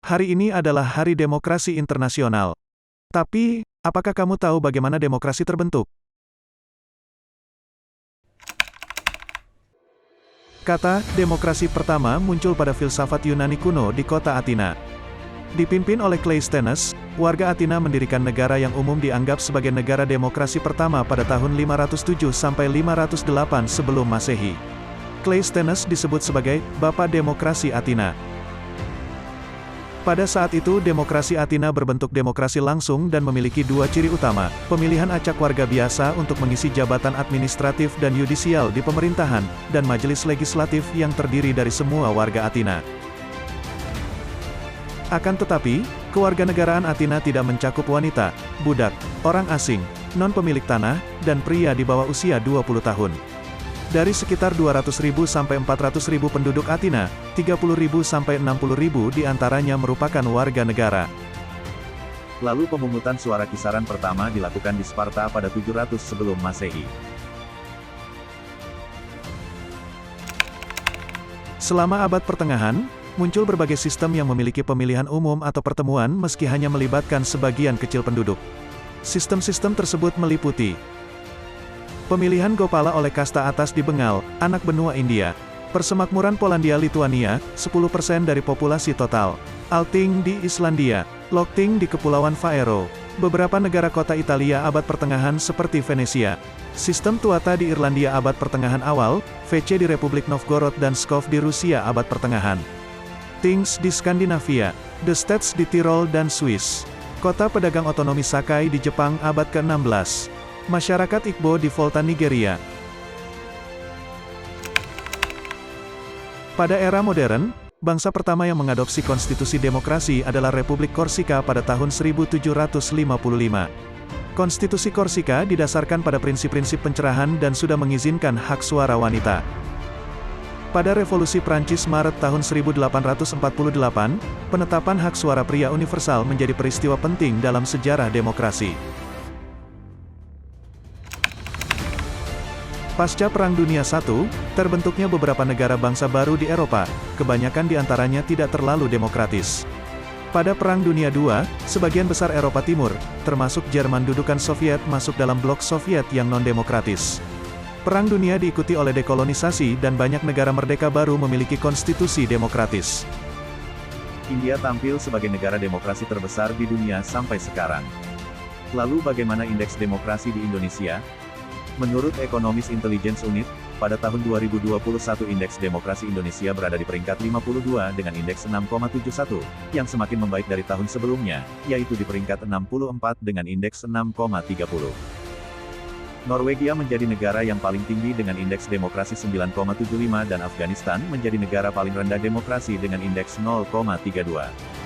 Hari ini adalah Hari Demokrasi Internasional. Tapi, apakah kamu tahu bagaimana demokrasi terbentuk? Kata demokrasi pertama muncul pada filsafat Yunani kuno di kota Athena. Dipimpin oleh Cleisthenes, warga Athena mendirikan negara yang umum dianggap sebagai negara demokrasi pertama pada tahun 507 sampai 508 sebelum Masehi. Cleisthenes disebut sebagai Bapa Demokrasi Athena. Pada saat itu demokrasi Athena berbentuk demokrasi langsung dan memiliki dua ciri utama, pemilihan acak warga biasa untuk mengisi jabatan administratif dan yudisial di pemerintahan, dan majelis legislatif yang terdiri dari semua warga Athena. Akan tetapi, kewarganegaraan Athena tidak mencakup wanita, budak, orang asing, non-pemilik tanah, dan pria di bawah usia 20 tahun. Dari sekitar 200.000 sampai 400.000 penduduk Athena, 30.000 sampai 60.000 diantaranya merupakan warga negara. Lalu pemungutan suara kisaran pertama dilakukan di Sparta pada 700 sebelum Masehi. Selama abad pertengahan, muncul berbagai sistem yang memiliki pemilihan umum atau pertemuan meski hanya melibatkan sebagian kecil penduduk. Sistem-sistem tersebut meliputi pemilihan Gopala oleh kasta atas di Bengal, anak benua India. Persemakmuran Polandia-Lituania, 10% dari populasi total. Althing di Islandia. Locting di Kepulauan Faroe. Beberapa negara kota Italia abad pertengahan seperti Venesia. Sistem Tuatha di Irlandia abad pertengahan awal, VC di Republik Novgorod dan Pskov di Rusia abad pertengahan. Things di Skandinavia. The States di Tirol dan Swiss. Kota pedagang otonomi Sakai di Jepang abad ke-16. Masyarakat Igbo di Volta Nigeria. Pada era modern, bangsa pertama yang mengadopsi konstitusi demokrasi adalah Republik Korsika pada tahun 1755. Konstitusi Korsika didasarkan pada prinsip-prinsip pencerahan dan sudah mengizinkan hak suara wanita. Pada Revolusi Prancis Maret tahun 1848, penetapan hak suara pria universal menjadi peristiwa penting dalam sejarah demokrasi. Pasca Perang Dunia I, terbentuknya beberapa negara bangsa baru di Eropa, kebanyakan di antaranya tidak terlalu demokratis. Pada Perang Dunia II, sebagian besar Eropa Timur, termasuk Jerman dudukan Soviet masuk dalam blok Soviet yang non-demokratis. Perang Dunia diikuti oleh dekolonisasi dan banyak negara merdeka baru memiliki konstitusi demokratis. India tampil sebagai negara demokrasi terbesar di dunia sampai sekarang. Lalu bagaimana indeks demokrasi di Indonesia? Menurut Economist Intelligence Unit, pada tahun 2021 indeks demokrasi Indonesia berada di peringkat 52 dengan indeks 6,71, yang semakin membaik dari tahun sebelumnya, yaitu di peringkat 64 dengan indeks 6,30. Norwegia menjadi negara yang paling tinggi dengan indeks demokrasi 9,75 dan Afghanistan menjadi negara paling rendah demokrasi dengan indeks 0,32.